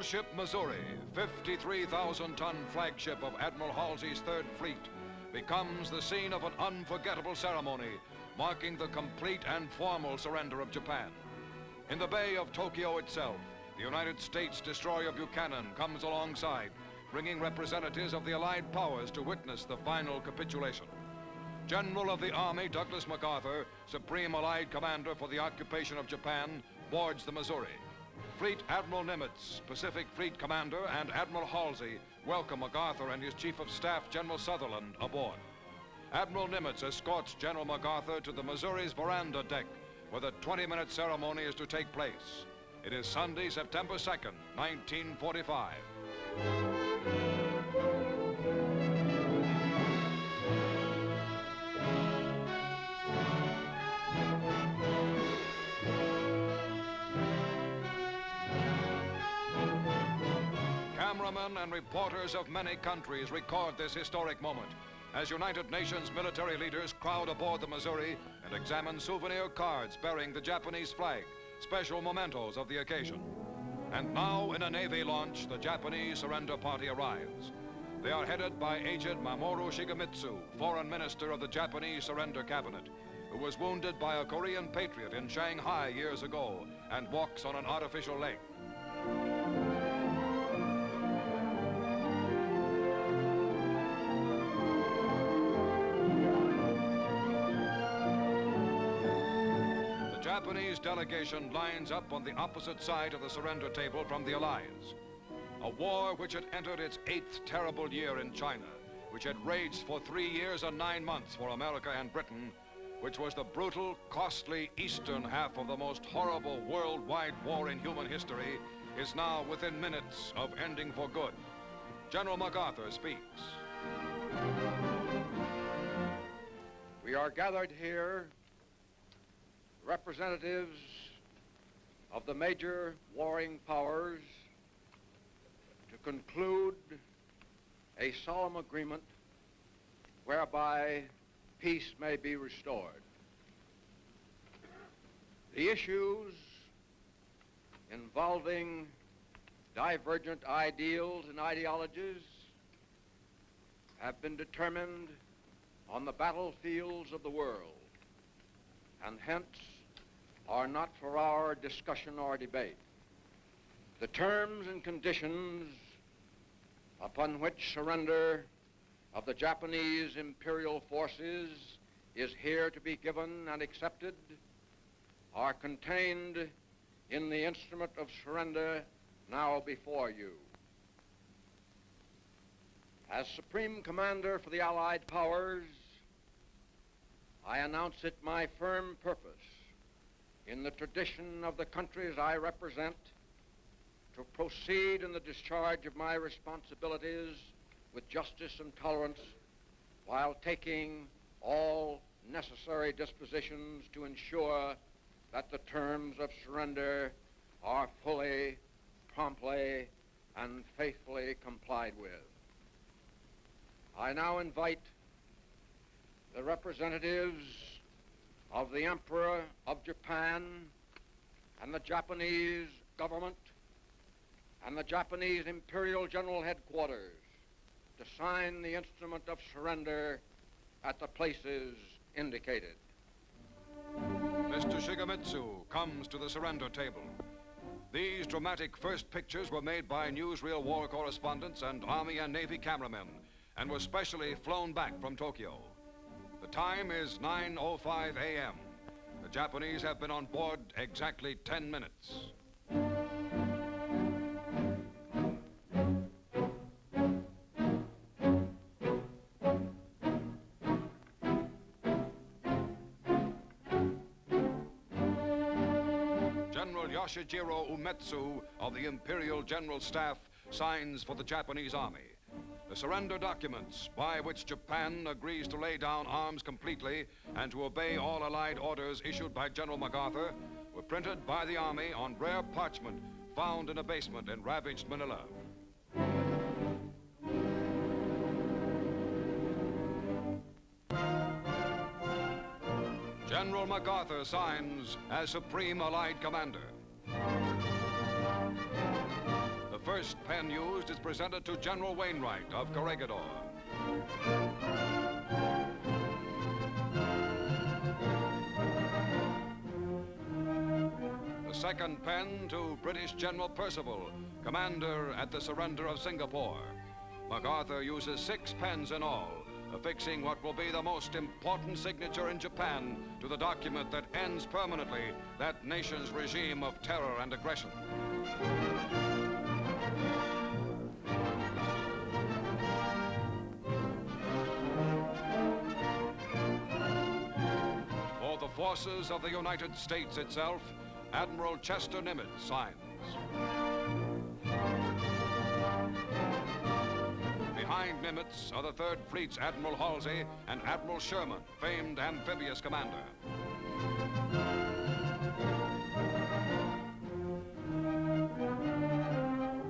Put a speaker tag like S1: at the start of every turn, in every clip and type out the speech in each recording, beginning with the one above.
S1: Battleship Missouri, 53,000-ton flagship of Admiral Halsey's Third Fleet, becomes the scene of an unforgettable ceremony marking the complete and formal surrender of Japan. In the Bay of Tokyo itself, the United States destroyer Buchanan comes alongside, bringing representatives of the Allied powers to witness the final capitulation. General of the Army Douglas MacArthur, Supreme Allied Commander for the occupation of Japan, boards the Missouri. Fleet Admiral Nimitz, Pacific Fleet Commander, and Admiral Halsey welcome MacArthur and his Chief of Staff, General Sutherland, aboard. Admiral Nimitz escorts General MacArthur to the Missouri's veranda deck, where the 20-minute ceremony is to take place. It is Sunday, September 2nd, 1945. Cameramen and reporters of many countries record this historic moment as United Nations military leaders crowd aboard the Missouri and examine souvenir cards bearing the Japanese flag, special mementos of the occasion. And now, in a Navy launch, the Japanese surrender party arrives. They are headed by Agent Mamoru Shigemitsu, Foreign Minister of the Japanese Surrender Cabinet, who was wounded by a Korean patriot in Shanghai years ago and walks on an artificial leg. The Japanese delegation lines up on the opposite side of the surrender table from the Allies. A war which had entered its 8th terrible year in China, which had raged for 3 years and 9 months for America and Britain, which was the brutal, costly eastern half of the most horrible worldwide war in human history, is now within minutes of ending for good. General MacArthur speaks.
S2: We are gathered here, representatives of the major warring powers, to conclude a solemn agreement whereby peace may be restored. The issues involving divergent ideals and ideologies have been determined on the battlefields of the world, and hence are not for our discussion or debate. The terms and conditions upon which surrender of the Japanese imperial forces is here to be given and accepted are contained in the instrument of surrender now before you. As Supreme Commander for the Allied Powers, I announce it my firm purpose, in the tradition of the countries I represent, to proceed in the discharge of my responsibilities with justice and tolerance, while taking all necessary dispositions to ensure that the terms of surrender are fully, promptly, and faithfully complied with. I now invite the representatives of the Emperor of Japan and the Japanese government and the Japanese Imperial General Headquarters to sign the instrument of surrender at the places indicated.
S1: Mr. Shigemitsu comes to the surrender table. These dramatic first pictures were made by newsreel war correspondents and Army and Navy cameramen and were specially flown back from Tokyo. The time is 9:05 a.m. The Japanese have been on board exactly 10 minutes. General Yoshijiro Umetsu of the Imperial General Staff signs for the Japanese Army. The surrender documents by which Japan agrees to lay down arms completely and to obey all Allied orders issued by General MacArthur were printed by the Army on rare parchment found in a basement in ravaged Manila. General MacArthur signs as Supreme Allied Commander. The first pen used is presented to General Wainwright of Corregidor. The second pen to British General Percival, commander at the surrender of Singapore. MacArthur uses 6 pens in all, affixing what will be the most important signature in Japan to the document that ends permanently that nation's regime of terror and aggression. For the forces of the United States itself, Admiral Chester Nimitz signs. Behind Nimitz are the Third Fleet's Admiral Halsey and Admiral Sherman, famed amphibious commander.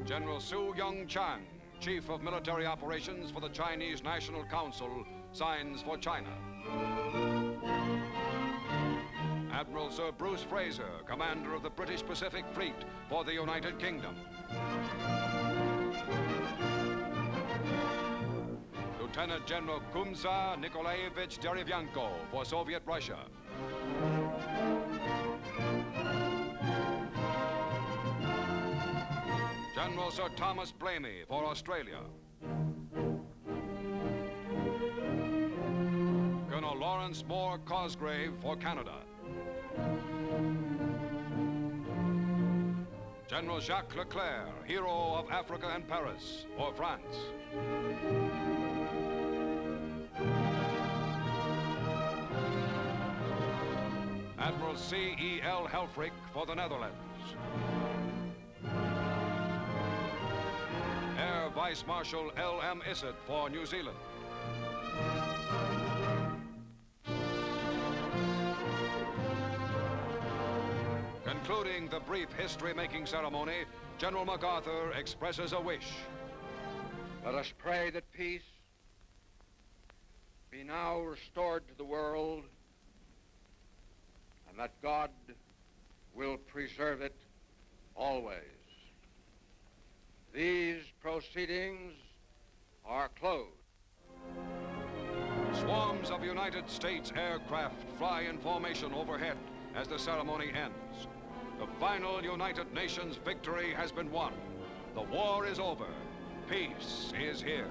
S1: General Su Young Chang, Chief of Military Operations for the Chinese National Council, signs for China. Admiral Sir Bruce Fraser, commander of the British Pacific Fleet for the United Kingdom. Lieutenant General Kumza Nikolaevich Derevyanko for Soviet Russia. General Sir Thomas Blamey for Australia. Colonel Lawrence Moore Cosgrave for Canada. General Jacques Leclerc, hero of Africa and Paris, for France. Admiral C.E.L. Helfrich for the Netherlands. Air Vice Marshal L.M. Issett for New Zealand. Concluding the brief history-making ceremony, General MacArthur expresses a wish.
S2: Let us pray that peace be now restored to the world, and that God will preserve it always. These proceedings are closed.
S1: Swarms of United States aircraft fly in formation overhead as the ceremony ends. The final United Nations victory has been won. The war is over. Peace is here.